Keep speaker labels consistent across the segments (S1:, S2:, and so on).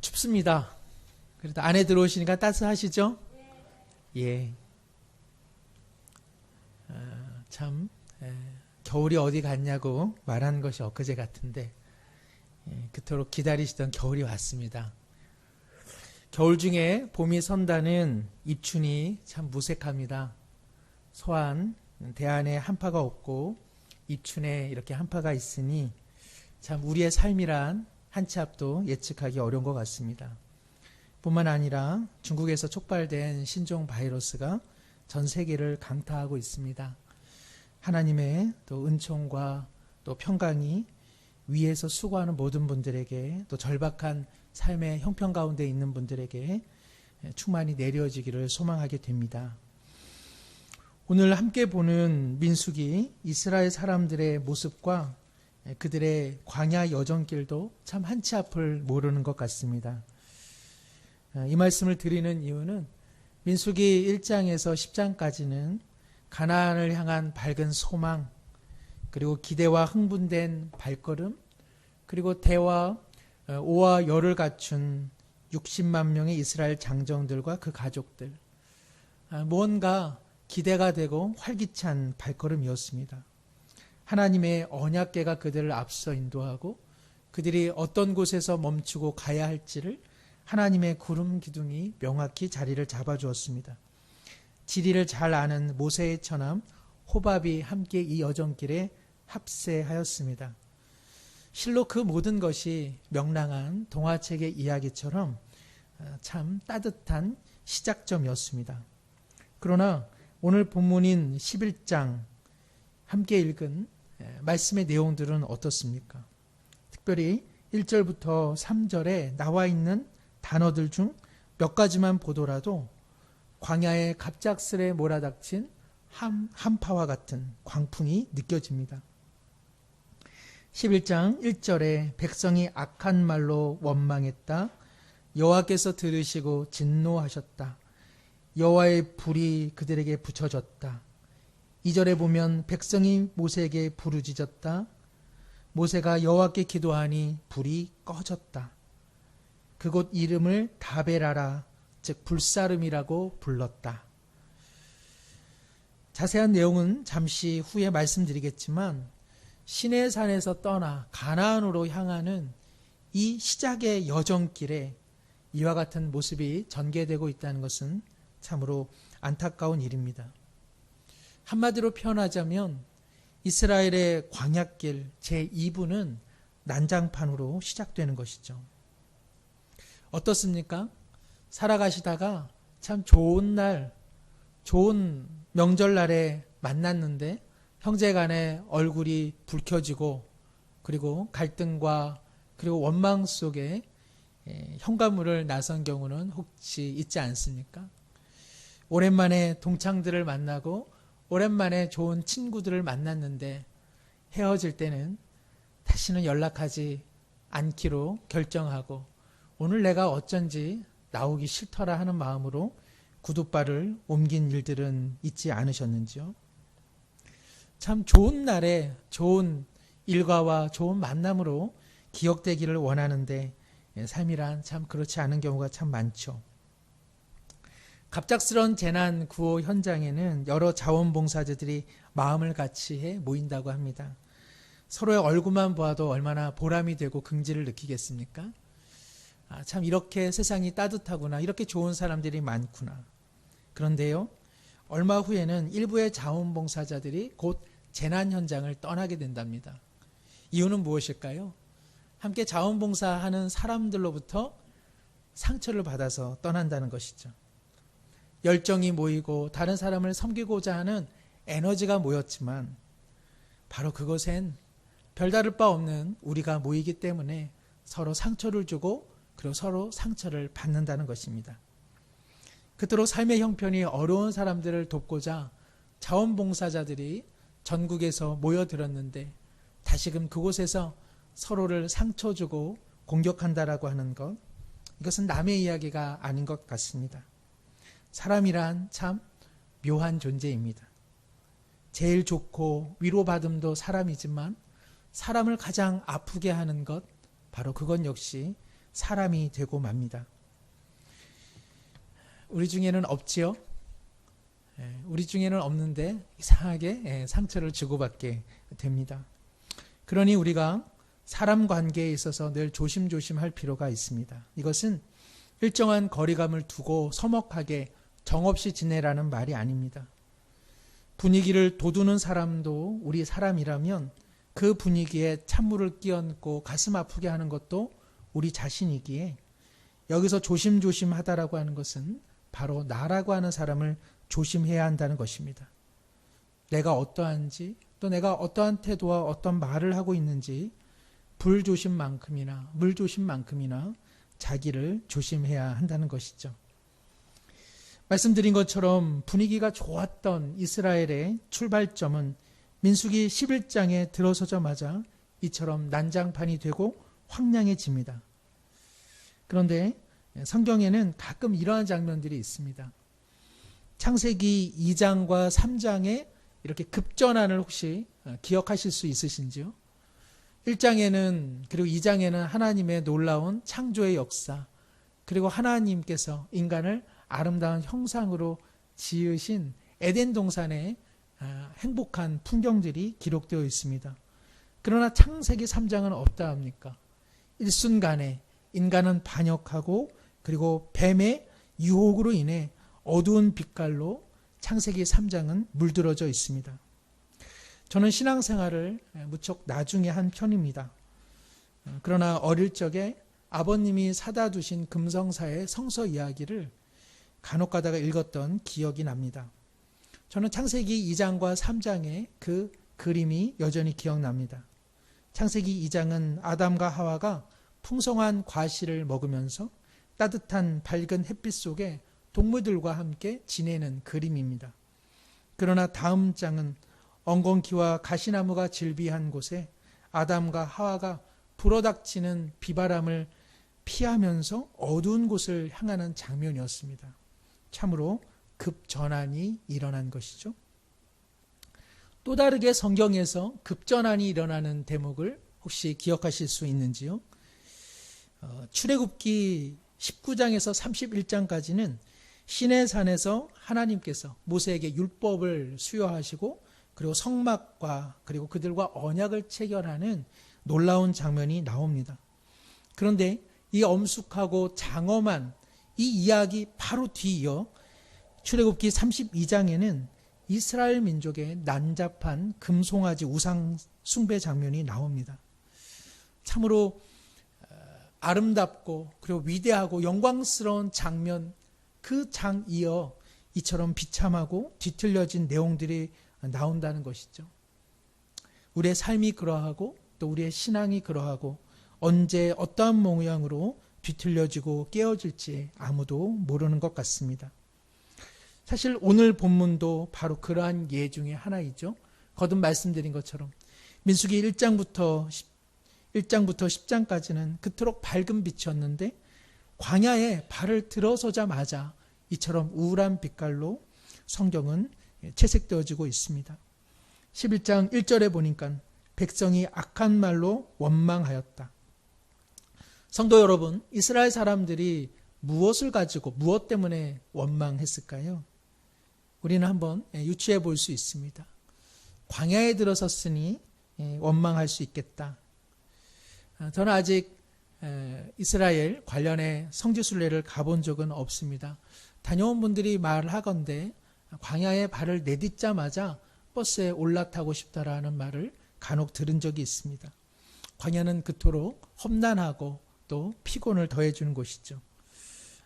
S1: 춥습니다. 그래도 안에 들어오시니까 따스하시죠? 예. 참 겨울이 어디 갔냐고 말한 것이 엊그제 같은데 그토록 기다리시던 겨울이 왔습니다. 겨울 중에 봄이 선다는 입춘이 참 무색합니다. 소한 대안에 한파가 없고 입춘에 이렇게 한파가 있으니 참 우리의 삶이란 한 치 앞도 예측하기 어려운 것 같습니다. 뿐만 아니라 중국에서 촉발된 신종 바이러스가 전 세계를 강타하고 있습니다. 하나님의 또 은총과 또 평강이 위에서 수고하는 모든 분들에게 또 절박한 삶의 형편 가운데 있는 분들에게 충만히 내려지기를 소망하게 됩니다. 오늘 함께 보는 민수기 이스라엘 사람들의 모습과 그들의 광야 여정길도 참 한 치 앞을 모르는 것 같습니다. 이 말씀을 드리는 이유는 민수기 1장에서 10장까지는 가나안을 향한 밝은 소망, 그리고 기대와 흥분된 발걸음, 그리고 대와 오와 열을 갖춘 60만 명의 이스라엘 장정들과 그 가족들, 무언가 기대가 되고 활기찬 발걸음이었습니다. 하나님의 언약궤가 그들을 앞서 인도하고 그들이 어떤 곳에서 멈추고 가야 할지를 하나님의 구름 기둥이 명확히 자리를 잡아주었습니다. 지리를 잘 아는 모세의 처남 호밥이 함께 이 여정길에 합세하였습니다. 실로 그 모든 것이 명랑한 동화책의 이야기처럼 참 따뜻한 시작점이었습니다. 그러나 오늘 본문인 11장 함께 읽은 말씀의 내용들은 어떻습니까? 특별히 1절부터 3절에 나와 있는 단어들 중 몇 가지만 보더라도 광야에 갑작스레 몰아닥친 한파와 같은 광풍이 느껴집니다. 11장 1절에 백성이 악한 말로 원망했다. 여호와께서 들으시고 진노하셨다. 여호와의 불이 그들에게 붙여졌다. 2절에 보면 백성이 모세에게 부르짖었다. 모세가 여호와께 기도하니 불이 꺼졌다. 그곳 이름을 다베라라, 즉 불사름이라고 불렀다. 자세한 내용은 잠시 후에 말씀드리겠지만 시내산에서 떠나 가나안으로 향하는 이 시작의 여정길에 이와 같은 모습이 전개되고 있다는 것은 참으로 안타까운 일입니다. 한마디로 표현하자면 이스라엘의 광야길 제2부는 난장판으로 시작되는 것이죠. 어떻습니까? 살아가시다가 참 좋은 날, 좋은 명절날에 만났는데 형제간의 얼굴이 붉혀지고 그리고 갈등과 그리고 원망 속에 현관문을 나선 경우는 혹시 있지 않습니까? 오랜만에 동창들을 만나고 오랜만에 좋은 친구들을 만났는데 헤어질 때는 다시는 연락하지 않기로 결정하고 오늘 내가 어쩐지 나오기 싫더라 하는 마음으로 구둣발을 옮긴 일들은 있지 않으셨는지요? 참 좋은 날에 좋은 일과와 좋은 만남으로 기억되기를 원하는데 삶이란 참 그렇지 않은 경우가 참 많죠. 갑작스러운 재난 구호 현장에는 여러 자원봉사자들이 마음을 같이해 모인다고 합니다. 서로의 얼굴만 보아도 얼마나 보람이 되고 긍지를 느끼겠습니까? 참 이렇게 세상이 따뜻하구나, 이렇게 좋은 사람들이 많구나. 그런데요, 얼마 후에는 일부의 자원봉사자들이 곧 재난 현장을 떠나게 된답니다. 이유는 무엇일까요? 함께 자원봉사하는 사람들로부터 상처를 받아서 떠난다는 것이죠. 열정이 모이고 다른 사람을 섬기고자 하는 에너지가 모였지만 바로 그것엔 별다를 바 없는 우리가 모이기 때문에 서로 상처를 주고 그리고 서로 상처를 받는다는 것입니다. 그토록 삶의 형편이 어려운 사람들을 돕고자 자원봉사자들이 전국에서 모여들었는데 다시금 그곳에서 서로를 상처 주고 공격한다라고 하는 것, 이것은 남의 이야기가 아닌 것 같습니다. 사람이란 참 묘한 존재입니다. 제일 좋고 위로받음도 사람이지만 사람을 가장 아프게 하는 것, 바로 그건 역시 사람이 되고 맙니다. 우리 중에는 없지요? 우리 중에는 없는데 이상하게 상처를 주고받게 됩니다. 그러니 우리가 사람 관계에 있어서 늘 조심조심할 필요가 있습니다. 이것은 일정한 거리감을 두고 서먹하게 정없이 지내라는 말이 아닙니다. 분위기를 돋우는 사람도 우리 사람이라면 그 분위기에 찬물을 끼얹고 가슴 아프게 하는 것도 우리 자신이기에 여기서 조심조심하다라고 하는 것은 바로 나라고 하는 사람을 조심해야 한다는 것입니다. 내가 어떠한지 또 내가 어떠한 태도와 어떤 말을 하고 있는지 불조심만큼이나 물조심만큼이나 자기를 조심해야 한다는 것이죠. 말씀드린 것처럼 분위기가 좋았던 이스라엘의 출발점은 민수기 11장에 들어서자마자 이처럼 난장판이 되고 황량해집니다. 그런데 성경에는 가끔 이러한 장면들이 있습니다. 창세기 2장과 3장에 이렇게 급전환을 혹시 기억하실 수 있으신지요? 1장에는 그리고 2장에는 하나님의 놀라운 창조의 역사, 그리고 하나님께서 인간을 아름다운 형상으로 지으신 에덴 동산의 행복한 풍경들이 기록되어 있습니다. 그러나 창세기 3장은 없다 합니까? 일순간에 인간은 반역하고 그리고 뱀의 유혹으로 인해 어두운 빛깔로 창세기 3장은 물들어져 있습니다. 저는 신앙생활을 무척 나중에 한 편입니다. 그러나 어릴 적에 아버님이 사다 두신 금성사의 성서 이야기를 간혹 가다가 읽었던 기억이 납니다. 저는 창세기 2장과 3장의 그 그림이 여전히 기억납니다. 창세기 2장은 아담과 하와가 풍성한 과실을 먹으면서 따뜻한 밝은 햇빛 속에 동물들과 함께 지내는 그림입니다. 그러나 다음 장은 엉겅퀴와 가시나무가 질비한 곳에 아담과 하와가 불어닥치는 비바람을 피하면서 어두운 곳을 향하는 장면이었습니다. 참으로 급전환이 일어난 것이죠. 또 다르게 성경에서 급전환이 일어나는 대목을 혹시 기억하실 수 있는지요? 출애굽기 19장에서 31장까지는 시내산에서 하나님께서 모세에게 율법을 수여하시고 그리고 성막과 그리고 그들과 언약을 체결하는 놀라운 장면이 나옵니다. 그런데 이 엄숙하고 장엄한 이 이야기 바로 뒤이어 출애굽기 32장에는 이스라엘 민족의 난잡한 금송아지 우상 숭배 장면이 나옵니다. 참으로 아름답고 그리고 위대하고 영광스러운 장면, 그 장 이어 이처럼 비참하고 뒤틀려진 내용들이 나온다는 것이죠. 우리의 삶이 그러하고 또 우리의 신앙이 그러하고 언제 어떠한 모양으로 뒤틀려지고 깨어질지 아무도 모르는 것 같습니다. 사실 오늘 본문도 바로 그러한 예 중에 하나이죠. 거듭 말씀드린 것처럼 민수기 1장부터 10장까지는 그토록 밝은 빛이었는데 광야에 발을 들어서자마자 이처럼 우울한 빛깔로 성경은 채색되어지고 있습니다. 11장 1절에 보니까 백성이 악한 말로 원망하였다. 성도 여러분, 이스라엘 사람들이 무엇을 가지고 무엇 때문에 원망했을까요? 우리는 한번 유추해 볼 수 있습니다. 광야에 들어섰으니 원망할 수 있겠다. 저는 아직 이스라엘 관련의 성지순례를 가본 적은 없습니다. 다녀온 분들이 말하건대 광야에 발을 내딛자마자 버스에 올라타고 싶다라는 말을 간혹 들은 적이 있습니다. 광야는 그토록 험난하고 또 피곤을 더해주는 곳이죠.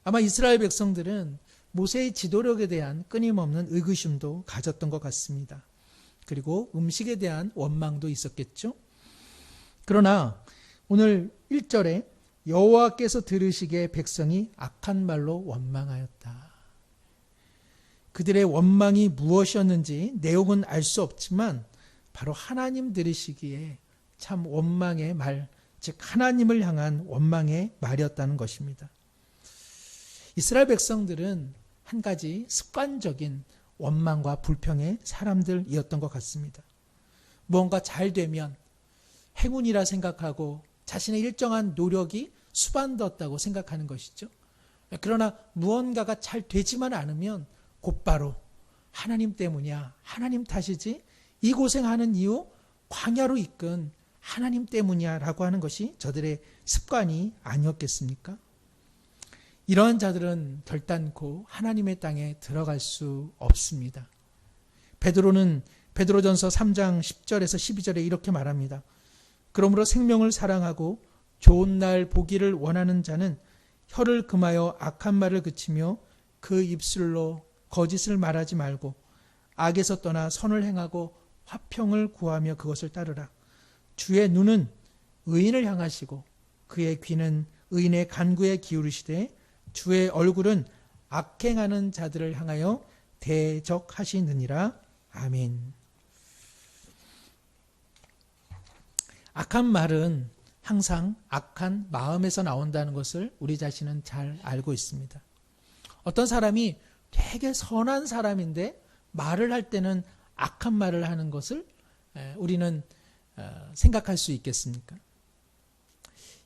S1: 아마 이스라엘 백성들은 모세의 지도력에 대한 끊임없는 의구심도 가졌던 것 같습니다. 그리고 음식에 대한 원망도 있었겠죠. 그러나 오늘 1절에 여호와께서 들으시기에 백성이 악한 말로 원망하였다. 그들의 원망이 무엇이었는지 내용은 알 수 없지만 바로 하나님 들으시기에 참 원망의 말, 즉 하나님을 향한 원망의 말이었다는 것입니다. 이스라엘 백성들은 한 가지 습관적인 원망과 불평의 사람들이었던 것 같습니다. 무언가 잘 되면 행운이라 생각하고 자신의 일정한 노력이 수반되었다고 생각하는 것이죠. 그러나 무언가가 잘 되지만 않으면 곧바로 하나님 때문이야, 하나님 탓이지, 이 고생하는 이유 광야로 이끈 하나님 때문이야 라고 하는 것이 저들의 습관이 아니었겠습니까? 이러한 자들은 결단코 하나님의 땅에 들어갈 수 없습니다. 베드로는 베드로전서 3장 10절에서 12절에 이렇게 말합니다. 그러므로 생명을 사랑하고 좋은 날 보기를 원하는 자는 혀를 금하여 악한 말을 그치며 그 입술로 거짓을 말하지 말고 악에서 떠나 선을 행하고 화평을 구하며 그것을 따르라. 주의 눈은 의인을 향하시고 그의 귀는 의인의 간구에 기울이시되 주의 얼굴은 악행하는 자들을 향하여 대적하시느니라. 아멘. 악한 말은 항상 악한 마음에서 나온다는 것을 우리 자신은 잘 알고 있습니다. 어떤 사람이 되게 선한 사람인데 말을 할 때는 악한 말을 하는 것을 우리는 생각할 수 있겠습니까?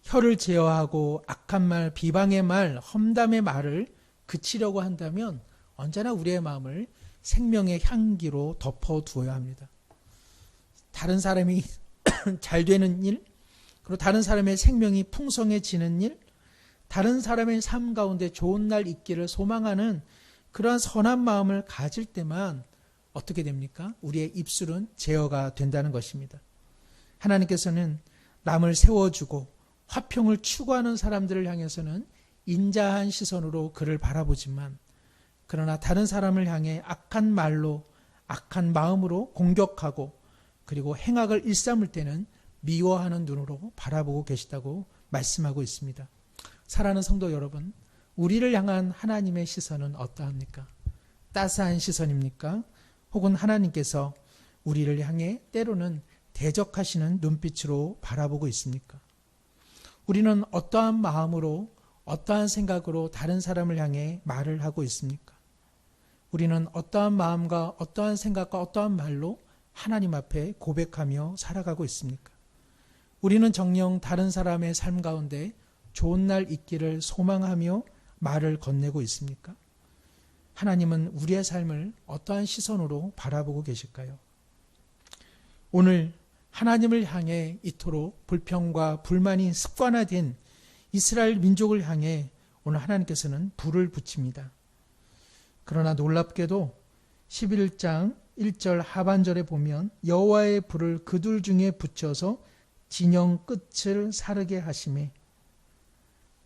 S1: 혀를 제어하고 악한 말, 비방의 말, 험담의 말을 그치려고 한다면 언제나 우리의 마음을 생명의 향기로 덮어두어야 합니다. 다른 사람이 잘 되는 일, 그리고 다른 사람의 생명이 풍성해지는 일, 다른 사람의 삶 가운데 좋은 날 있기를 소망하는 그러한 선한 마음을 가질 때만 어떻게 됩니까? 우리의 입술은 제어가 된다는 것입니다. 하나님께서는 남을 세워주고 화평을 추구하는 사람들을 향해서는 인자한 시선으로 그를 바라보지만, 그러나 다른 사람을 향해 악한 말로, 악한 마음으로 공격하고 그리고 행악을 일삼을 때는 미워하는 눈으로 바라보고 계시다고 말씀하고 있습니다. 사랑하는 성도 여러분, 우리를 향한 하나님의 시선은 어떠합니까? 따스한 시선입니까? 혹은 하나님께서 우리를 향해 때로는 대적하시는 눈빛으로 바라보고 있습니까? 우리는 어떠한 마음으로, 어떠한 생각으로 다른 사람을 향해 말을 하고 있습니까? 우리는 어떠한 마음과 어떠한 생각과 어떠한 말로 하나님 앞에 고백하며 살아가고 있습니까? 우리는 정녕 다른 사람의 삶 가운데 좋은 날 있기를 소망하며 말을 건네고 있습니까? 하나님은 우리의 삶을 어떠한 시선으로 바라보고 계실까요? 오늘 하나님을 향해 이토록 불평과 불만이 습관화된 이스라엘 민족을 향해 오늘 하나님께서는 불을 붙입니다. 그러나 놀랍게도 11장 1절 하반절에 보면 여호와의 불을 그들 중에 붙여서 진영 끝을 사르게 하시매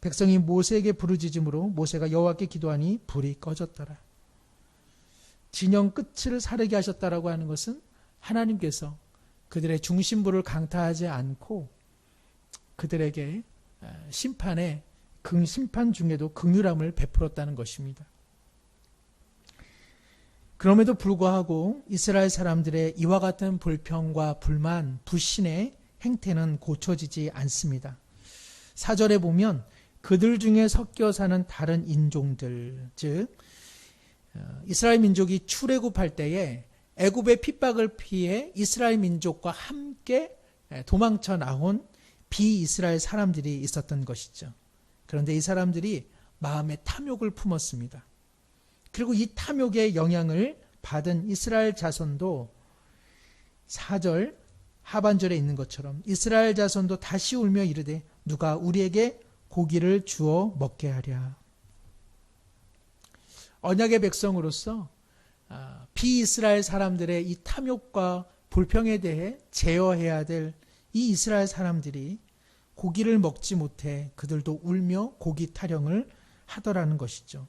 S1: 백성이 모세에게 부르짖음으로 모세가 여호와께 기도하니 불이 꺼졌더라. 진영 끝을 사르게 하셨다라고 하는 것은 하나님께서 그들의 중심부를 강타하지 않고 그들에게 심판 중에도 긍휼함을 베풀었다는 것입니다. 그럼에도 불구하고 이스라엘 사람들의 이와 같은 불평과 불만, 불신의 행태는 고쳐지지 않습니다. 4절에 보면 그들 중에 섞여 사는 다른 인종들, 즉 이스라엘 민족이 출애굽할 때에 애굽의 핍박을 피해 이스라엘 민족과 함께 도망쳐 나온 비이스라엘 사람들이 있었던 것이죠. 그런데 이 사람들이 마음에 탐욕을 품었습니다. 그리고 이 탐욕의 영향을 받은 이스라엘 자손도 4절 하반절에 있는 것처럼 이스라엘 자손도 다시 울며 이르되 누가 우리에게 고기를 주어 먹게 하랴. 언약의 백성으로서 비이스라엘 사람들의 이 탐욕과 불평에 대해 제어해야 될 이 이스라엘 사람들이 고기를 먹지 못해 그들도 울며 고기 타령을 하더라는 것이죠.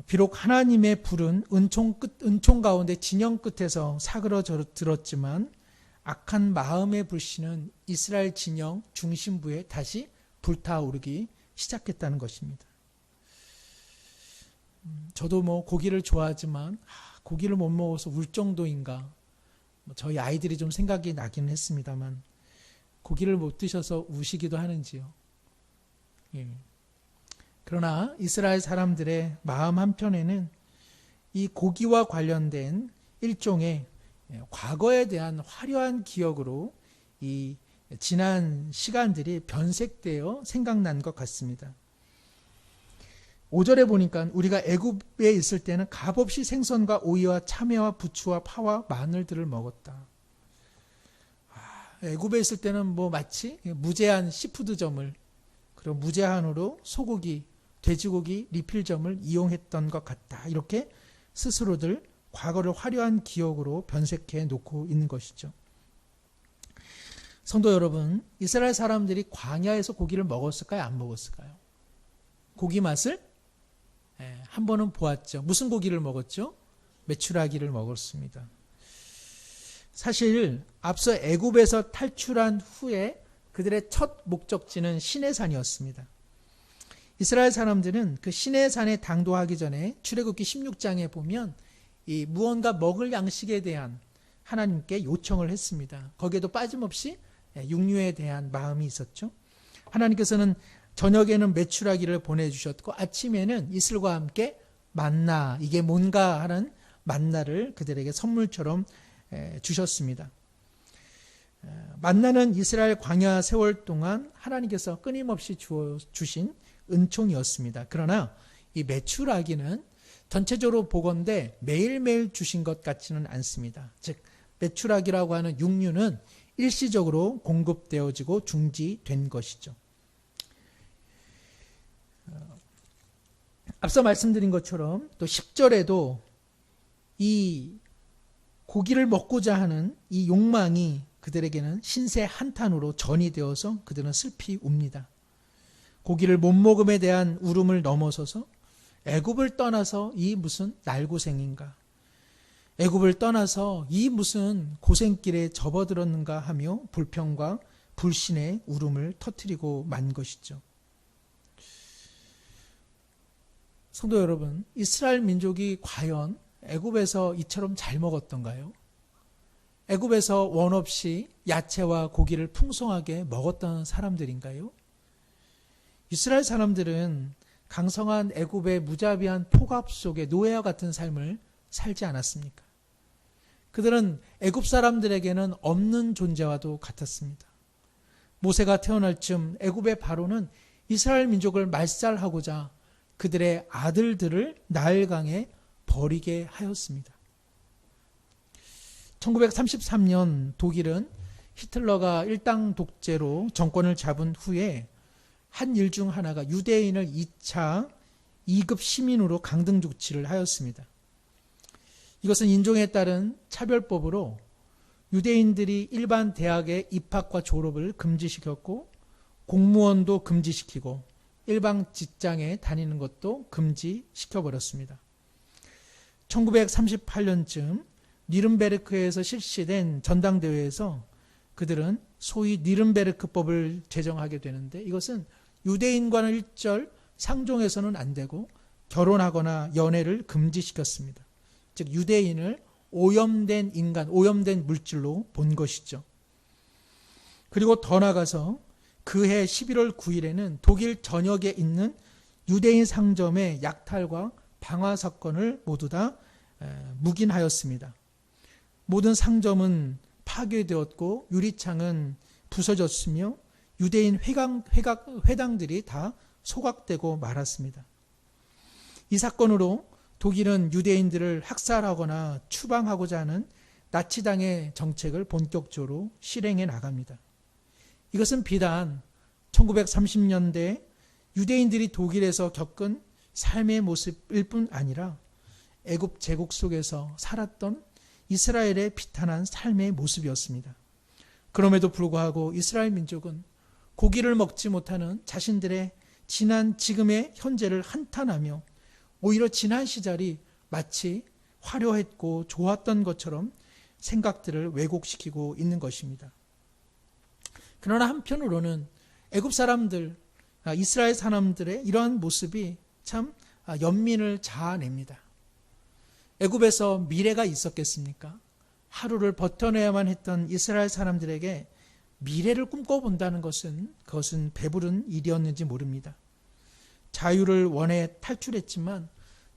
S1: 비록 하나님의 불은 은총 가운데 진영 끝에서 사그러들었지만 악한 마음의 불씨는 이스라엘 진영 중심부에 다시 불타오르기 시작했다는 것입니다. 저도 고기를 좋아하지만 고기를 못 먹어서 울 정도인가, 저희 아이들이 좀 생각이 나긴 했습니다만 고기를 못 드셔서 우시기도 하는지요. 예. 그러나 이스라엘 사람들의 마음 한편에는 이 고기와 관련된 일종의 과거에 대한 화려한 기억으로 이 지난 시간들이 변색되어 생각난 것 같습니다. 5절에 보니까 우리가 애굽에 있을 때는 값없이 생선과 오이와 참외와 부추와 파와 마늘들을 먹었다. 애굽에 있을 때는 뭐 마치 무제한 시푸드점을, 그리고 무제한으로 소고기, 돼지고기 리필점을 이용했던 것 같다. 이렇게 스스로들 과거를 화려한 기억으로 변색해 놓고 있는 것이죠. 성도 여러분, 이스라엘 사람들이 광야에서 고기를 먹었을까요? 안 먹었을까요? 고기 맛을 한 번은 보았죠. 무슨 고기를 먹었죠? 메추라기를 먹었습니다. 사실 앞서 애굽에서 탈출한 후에 그들의 첫 목적지는 시내산이었습니다. 이스라엘 사람들은 그 시내산에 당도하기 전에 출애굽기 16장에 보면 이 무언가 먹을 양식에 대한 하나님께 요청을 했습니다. 거기에도 빠짐없이 육류에 대한 마음이 있었죠. 하나님께서는 저녁에는 메추라기를 보내주셨고 아침에는 이슬과 함께 만나, 이게 뭔가 하는 만나를 그들에게 선물처럼 주셨습니다. 만나는 이스라엘 광야 세월 동안 하나님께서 끊임없이 주신 은총이었습니다. 그러나 이 메추라기는 전체적으로 보건대 매일매일 주신 것 같지는 않습니다. 즉 메추라기라고 하는 육류는 일시적으로 공급되어지고 중지된 것이죠. 앞서 말씀드린 것처럼 또 10절에도 이 고기를 먹고자 하는 이 욕망이 그들에게는 신세 한탄으로 전이 되어서 그들은 슬피 웁니다. 고기를 못 먹음에 대한 울음을 넘어서서 애굽을 떠나서 이 무슨 날고생인가, 애굽을 떠나서 이 무슨 고생길에 접어들었는가 하며 불평과 불신의 울음을 터뜨리고 만 것이죠. 성도 여러분, 이스라엘 민족이 과연 애굽에서 이처럼 잘 먹었던가요? 애굽에서 원 없이 야채와 고기를 풍성하게 먹었던 사람들인가요? 이스라엘 사람들은 강성한 애굽의 무자비한 폭압 속에 노예와 같은 삶을 살지 않았습니까? 그들은 애굽 사람들에게는 없는 존재와도 같았습니다. 모세가 태어날 즈음 애굽의 바로는 이스라엘 민족을 말살하고자 그들의 아들들을 나일강에 버리게 하였습니다. 1933년 독일은 히틀러가 일당 독재로 정권을 잡은 후에 한 일 중 하나가 유대인을 2차 2급 시민으로 강등 조치를 하였습니다. 이것은 인종에 따른 차별법으로 유대인들이 일반 대학의 입학과 졸업을 금지시켰고 공무원도 금지시키고 일반 직장에 다니는 것도 금지시켜버렸습니다. 1938년쯤 니른베르크에서 실시된 전당대회에서 그들은 소위 니른베르크법을 제정하게 되는데 이것은 유대인과는 일절 상종해서는 안 되고 결혼하거나 연애를 금지시켰습니다. 즉 유대인을 오염된 인간, 오염된 물질로 본 것이죠. 그리고 더 나아가서 그해 11월 9일에는 독일 전역에 있는 유대인 상점의 약탈과 방화 사건을 모두 다 묵인하였습니다. 모든 상점은 파괴되었고 유리창은 부서졌으며 유대인 회당들이 다 소각되고 말았습니다. 이 사건으로 독일은 유대인들을 학살하거나 추방하고자 하는 나치당의 정책을 본격적으로 실행해 나갑니다. 이것은 비단 1930년대 유대인들이 독일에서 겪은 삶의 모습일 뿐 아니라 애굽 제국 속에서 살았던 이스라엘의 비탄한 삶의 모습이었습니다. 그럼에도 불구하고 이스라엘 민족은 고기를 먹지 못하는 자신들의 지금의 현재를 한탄하며 오히려 지난 시절이 마치 화려했고 좋았던 것처럼 생각들을 왜곡시키고 있는 것입니다. 그러나 한편으로는 애굽 사람들, 이스라엘 사람들의 이러한 모습이 참 연민을 자아냅니다. 애굽에서 미래가 있었겠습니까? 하루를 버텨내야만 했던 이스라엘 사람들에게 미래를 꿈꿔본다는 그것은 배부른 일이었는지 모릅니다. 자유를 원해 탈출했지만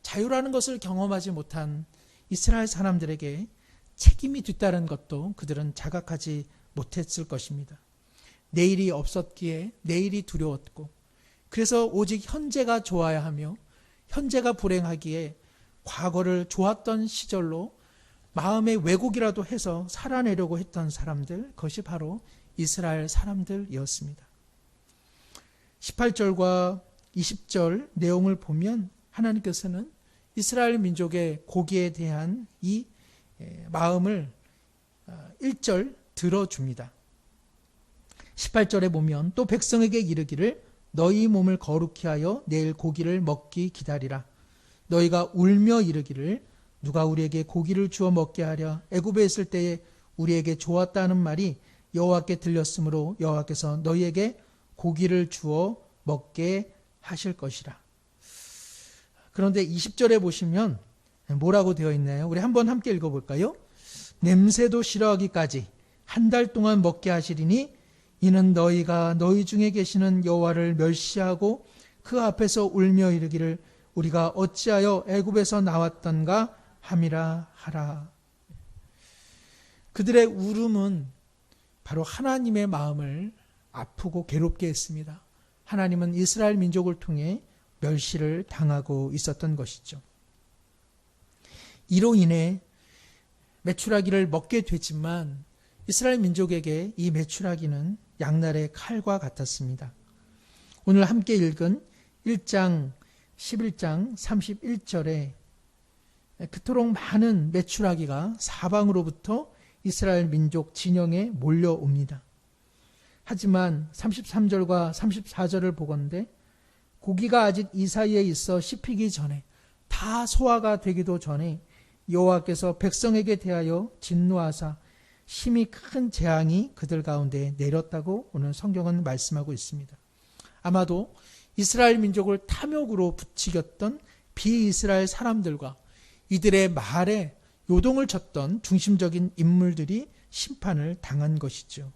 S1: 자유라는 것을 경험하지 못한 이스라엘 사람들에게 책임이 뒤따른 것도 그들은 자각하지 못했을 것입니다. 내일이 없었기에 내일이 두려웠고, 그래서 오직 현재가 좋아야 하며 현재가 불행하기에 과거를 좋았던 시절로 마음의 왜곡이라도 해서 살아내려고 했던 사람들, 그것이 바로 이스라엘 사람들이었습니다. 18절과 20절 내용을 보면 하나님께서는 이스라엘 민족의 고기에 대한 이 마음을 1절 들어줍니다. 18절에 보면 또 백성에게 이르기를 너희 몸을 거룩히 하여 내일 고기를 먹기 기다리라. 너희가 울며 이르기를 누가 우리에게 고기를 주어 먹게 하랴. 애굽에 있을 때에 우리에게 좋았다는 말이 여호와께 들렸으므로 여호와께서 너희에게 고기를 주어 먹게 하실 것이라. 그런데 20절에 보시면 뭐라고 되어 있나요? 우리 한번 함께 읽어볼까요? 냄새도 싫어하기까지 한 달 동안 먹게 하시리니 이는 너희가 너희 중에 계시는 여호와를 멸시하고 그 앞에서 울며 이르기를 우리가 어찌하여 애굽에서 나왔던가 함이라 하라. 그들의 울음은 바로 하나님의 마음을 아프고 괴롭게 했습니다. 하나님은 이스라엘 민족을 통해 멸시를 당하고 있었던 것이죠. 이로 인해 메추라기를 먹게 되지만 이스라엘 민족에게 이 메추라기는 양날의 칼과 같았습니다. 오늘 함께 읽은 1장 11장 31절에 그토록 많은 메추라기가 사방으로부터 이스라엘 민족 진영에 몰려옵니다. 하지만 33절과 34절을 보건대 고기가 아직 이 사이에 있어 씹히기 전에, 다 소화가 되기도 전에 여호와께서 백성에게 대하여 진노하사 심히 큰 재앙이 그들 가운데 내렸다고 오늘 성경은 말씀하고 있습니다. 아마도 이스라엘 민족을 탐욕으로 부추겼던 비이스라엘 사람들과 이들의 말에 요동을 쳤던 중심적인 인물들이 심판을 당한 것이죠.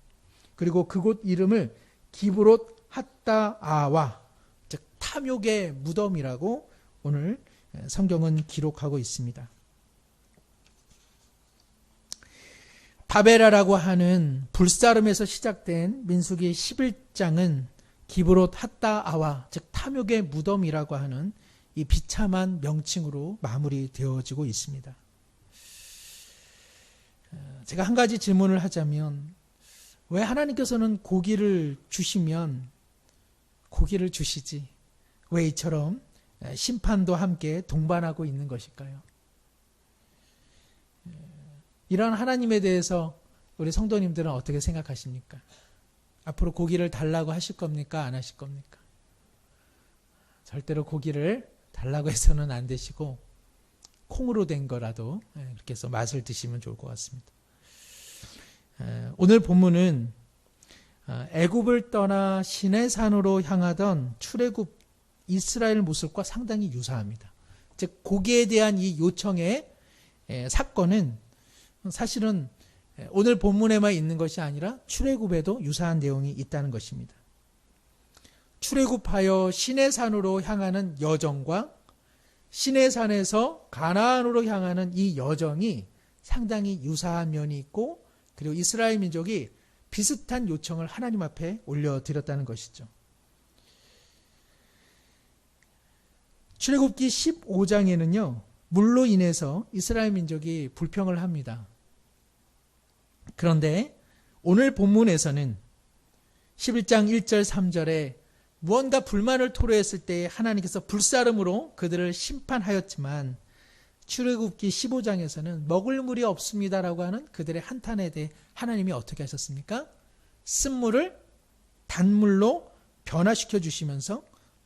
S1: 그리고 그곳 이름을 기브롯 핫다아와, 즉 탐욕의 무덤이라고 오늘 성경은 기록하고 있습니다. 바베라라고 하는 불사름에서 시작된 민수기 11장은 기브롯 핫다아와, 즉 탐욕의 무덤이라고 하는 이 비참한 명칭으로 마무리되어지고 있습니다. 제가 한 가지 질문을 하자면, 왜 하나님께서는 고기를 주시면 고기를 주시지 왜 이처럼 심판도 함께 동반하고 있는 것일까요? 이런 하나님에 대해서 우리 성도님들은 어떻게 생각하십니까? 앞으로 고기를 달라고 하실 겁니까? 안 하실 겁니까? 절대로 고기를 달라고 해서는 안 되시고 콩으로 된 거라도 이렇게 해서 맛을 드시면 좋을 것 같습니다. 오늘 본문은 애굽을 떠나 시내산으로 향하던 출애굽 이스라엘 모습과 상당히 유사합니다. 즉 고기에 대한 이 요청의 사건은 사실은 오늘 본문에만 있는 것이 아니라 출애굽에도 유사한 내용이 있다는 것입니다. 출애굽하여 시내산으로 향하는 여정과 시내산에서 가나안으로 향하는 이 여정이 상당히 유사한 면이 있고, 그리고 이스라엘 민족이 비슷한 요청을 하나님 앞에 올려드렸다는 것이죠. 출애굽기 15장에는요, 물로 인해서 이스라엘 민족이 불평을 합니다. 그런데 오늘 본문에서는 11장 1절 3절에 무언가 불만을 토로했을 때 하나님께서 불사름으로 그들을 심판하였지만, 출애굽기 15장에서는 먹을 물이 없습니다라고 하는 그들의 한탄에 대해 하나님이 어떻게 하셨습니까? 쓴물을 단물로 변화시켜 주시면서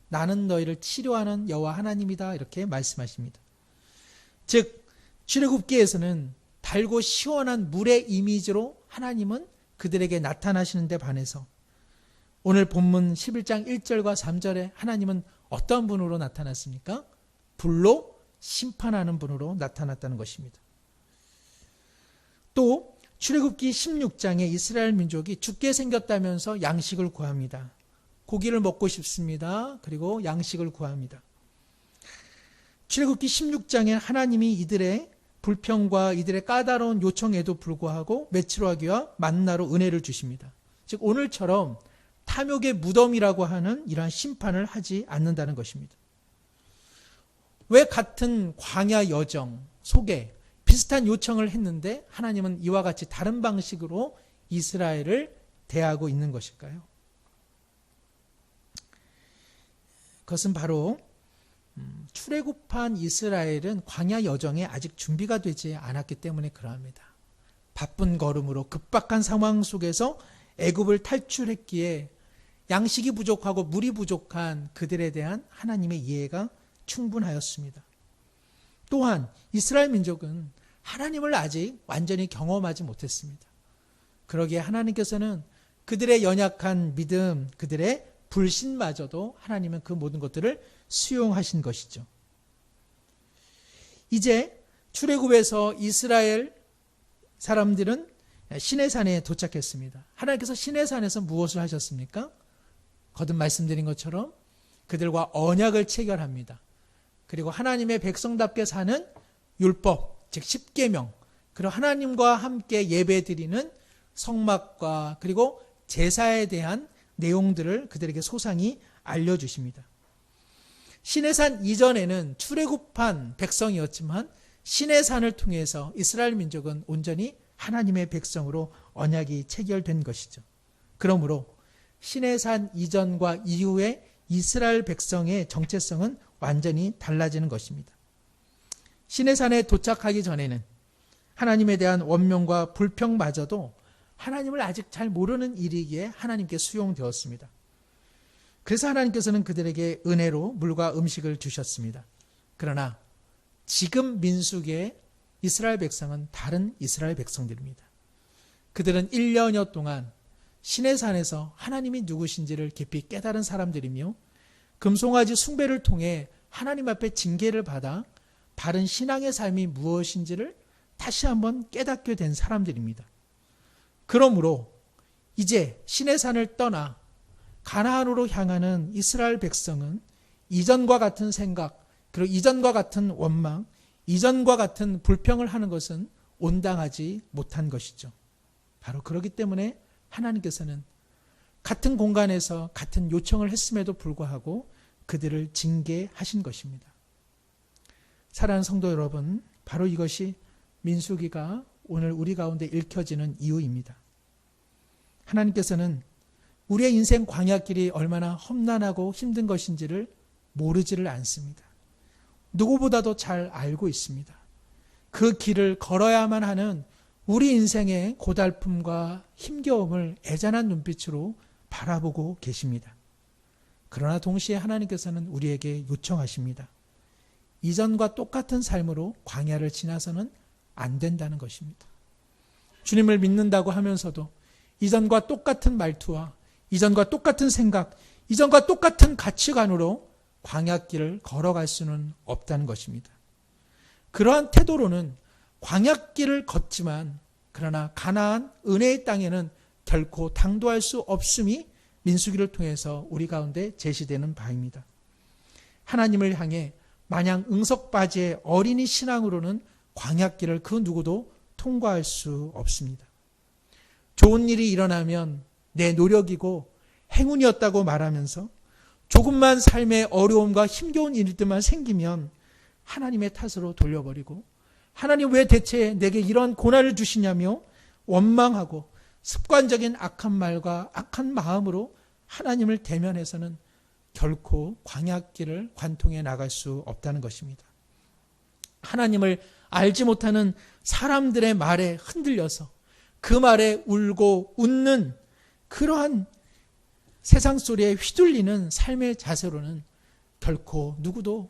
S1: 나는 너희를 치료하는 여호와 하나님이다, 이렇게 말씀하십니다. 즉 출애굽기에서는 달고 시원한 물의 이미지로 하나님은 그들에게 나타나시는 데 반해서 오늘 본문 11장 1절과 3절에 하나님은 어떤 분으로 나타났습니까? 불로 심판하는 분으로 나타났다는 것입니다. 또 출애굽기 16장에 이스라엘 민족이 죽게 생겼다면서 양식을 구합니다. 고기를 먹고 싶습니다. 그리고 양식을 구합니다. 출애굽기 16장에 하나님이 이들의 불평과 이들의 까다로운 요청에도 불구하고 메추라기와 만나로 은혜를 주십니다. 즉 오늘처럼 탐욕의 무덤이라고 하는 이러한 심판을 하지 않는다는 것입니다. 왜 같은 광야 여정 속에 비슷한 요청을 했는데 하나님은 이와 같이 다른 방식으로 이스라엘을 대하고 있는 것일까요? 그것은 바로 출애굽한 이스라엘은 광야 여정에 아직 준비가 되지 않았기 때문에 그러합니다. 바쁜 걸음으로 급박한 상황 속에서 애굽을 탈출했기에 양식이 부족하고 물이 부족한 그들에 대한 하나님의 이해가 충분하였습니다. 또한 이스라엘 민족은 하나님을 아직 완전히 경험하지 못했습니다. 그러기에 하나님께서는 그들의 연약한 믿음, 그들의 불신마저도 하나님은 그 모든 것들을 수용하신 것이죠. 이제 출애굽에서 이스라엘 사람들은 시내산에 도착했습니다. 하나님께서 시내산에서 무엇을 하셨습니까? 거듭 말씀드린 것처럼 그들과 언약을 체결합니다. 그리고 하나님의 백성답게 사는 율법, 즉 십계명, 그리고 하나님과 함께 예배드리는 성막과 그리고 제사에 대한 내용들을 그들에게 소상히 알려주십니다. 시내산 이전에는 출애굽한 백성이었지만 시내산을 통해서 이스라엘 민족은 온전히 하나님의 백성으로 언약이 체결된 것이죠. 그러므로 시내산 이전과 이후의 이스라엘 백성의 정체성은 완전히 달라지는 것입니다. 시내산에 도착하기 전에는 하나님에 대한 원명과 불평마저도 하나님을 아직 잘 모르는 일이기에 하나님께 수용되었습니다. 그래서 하나님께서는 그들에게 은혜로 물과 음식을 주셨습니다. 그러나 지금 민수기의 이스라엘 백성은 다른 이스라엘 백성들입니다. 그들은 1년여 동안 시내산에서 하나님이 누구신지를 깊이 깨달은 사람들이며 금송아지 숭배를 통해 하나님 앞에 징계를 받아 바른 신앙의 삶이 무엇인지를 다시 한번 깨닫게 된 사람들입니다. 그러므로 이제 시내산을 떠나 가나안으로 향하는 이스라엘 백성은 이전과 같은 생각, 그리고 이전과 같은 원망, 이전과 같은 불평을 하는 것은 온당하지 못한 것이죠. 바로 그렇기 때문에 하나님께서는 같은 공간에서 같은 요청을 했음에도 불구하고 그들을 징계하신 것입니다. 사랑하는 성도 여러분, 바로 이것이 민수기가 오늘 우리 가운데 읽혀지는 이유입니다. 하나님께서는 우리의 인생 광야길이 얼마나 험난하고 힘든 것인지를 모르지를 않습니다. 누구보다도 잘 알고 있습니다. 그 길을 걸어야만 하는 우리 인생의 고달픔과 힘겨움을 애잔한 눈빛으로 바라보고 계십니다. 그러나 동시에 하나님께서는 우리에게 요청하십니다. 이전과 똑같은 삶으로 광야를 지나서는 안 된다는 것입니다. 주님을 믿는다고 하면서도 이전과 똑같은 말투와 이전과 똑같은 생각, 이전과 똑같은 가치관으로 광야길을 걸어갈 수는 없다는 것입니다. 그러한 태도로는 광야길을 걷지만 그러나 가나안 은혜의 땅에는 결코 당도할 수 없음이 민수기를 통해서 우리 가운데 제시되는 바입니다. 하나님을 향해 마냥 응석바지의 어린이 신앙으로는 광야길을 그 누구도 통과할 수 없습니다. 좋은 일이 일어나면 내 노력이고 행운이었다고 말하면서 조금만 삶의 어려움과 힘겨운 일들만 생기면 하나님의 탓으로 돌려버리고 하나님 왜 대체 내게 이런 고난을 주시냐며 원망하고 습관적인 악한 말과 악한 마음으로 하나님을 대면해서는 결코 광야길을 관통해 나갈 수 없다는 것입니다. 하나님을 알지 못하는 사람들의 말에 흔들려서 그 말에 울고 웃는 그러한 세상 소리에 휘둘리는 삶의 자세로는 결코 누구도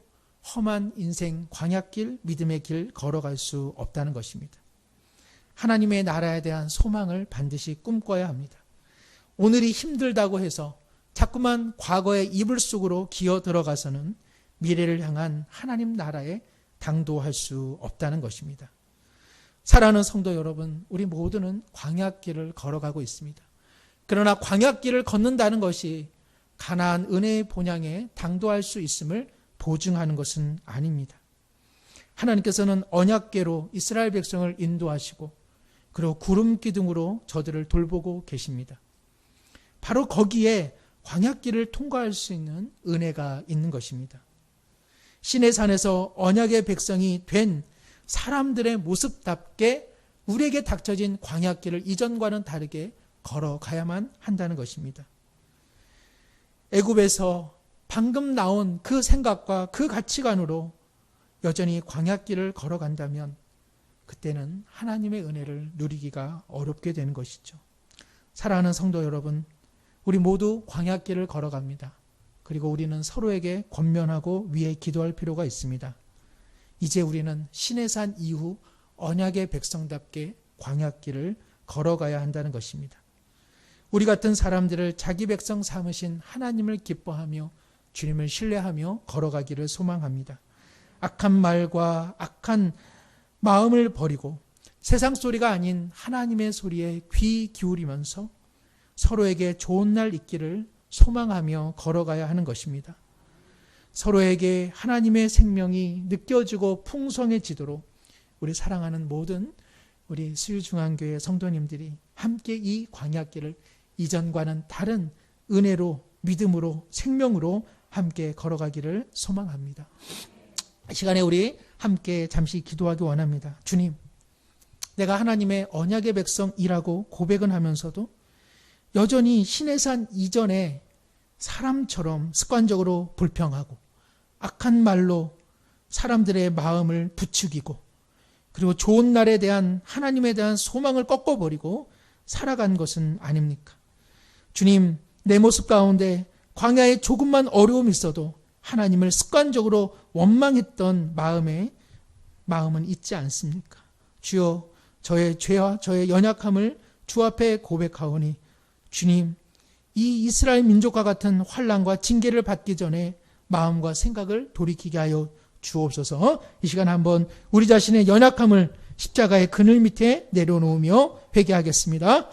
S1: 험한 인생 광야길, 믿음의 길 걸어갈 수 없다는 것입니다. 하나님의 나라에 대한 소망을 반드시 꿈꿔야 합니다. 오늘이 힘들다고 해서 자꾸만 과거의 이불 속으로 기어 들어가서는 미래를 향한 하나님 나라에 당도할 수 없다는 것입니다. 사랑하는 성도 여러분, 우리 모두는 광야길을 걸어가고 있습니다. 그러나 광야길을 걷는다는 것이 가나안 은혜의 본향에 당도할 수 있음을 보증하는 것은 아닙니다. 하나님께서는 언약궤로 이스라엘 백성을 인도하시고 그리고 구름 기둥으로 저들을 돌보고 계십니다. 바로 거기에 광야길을 통과할 수 있는 은혜가 있는 것입니다. 신의 산에서 언약의 백성이 된 사람들의 모습답게 우리에게 닥쳐진 광야길을 이전과는 다르게 걸어가야만 한다는 것입니다. 애굽에서 방금 나온 그 생각과 그 가치관으로 여전히 광야길을 걸어간다면 그때는 하나님의 은혜를 누리기가 어렵게 되는 것이죠. 사랑하는 성도 여러분, 우리 모두 광야길을 걸어갑니다. 그리고 우리는 서로에게 권면하고 위에 기도할 필요가 있습니다. 이제 우리는 신의 산 이후 언약의 백성답게 광야길을 걸어가야 한다는 것입니다. 우리 같은 사람들을 자기 백성 삼으신 하나님을 기뻐하며 주님을 신뢰하며 걸어가기를 소망합니다. 악한 말과 악한 마음을 버리고 세상 소리가 아닌 하나님의 소리에 귀 기울이면서 서로에게 좋은 날 있기를 소망하며 걸어가야 하는 것입니다. 서로에게 하나님의 생명이 느껴지고 풍성해지도록 우리 사랑하는 모든 우리 수유중앙교회 성도님들이 함께 이 광야길을 이전과는 다른 은혜로, 믿음으로, 생명으로 함께 걸어가기를 소망합니다. 이 시간에 우리 함께 잠시 기도하기 원합니다. 주님, 내가 하나님의 언약의 백성이라고 고백은 하면서도 여전히 신의 산 이전에 사람처럼 습관적으로 불평하고 악한 말로 사람들의 마음을 부추기고 그리고 좋은 날에 대한 하나님에 대한 소망을 꺾어버리고 살아간 것은 아닙니까? 주님, 내 모습 가운데 광야에 조금만 어려움이 있어도 하나님을 습관적으로 원망했던 마음은 있지 않습니까? 주여, 저의 죄와 저의 연약함을 주 앞에 고백하오니 주님, 이 이스라엘 민족과 같은 환난과 징계를 받기 전에 마음과 생각을 돌이키게 하여 주옵소서. 이 시간 한번 우리 자신의 연약함을 십자가의 그늘 밑에 내려놓으며 회개하겠습니다.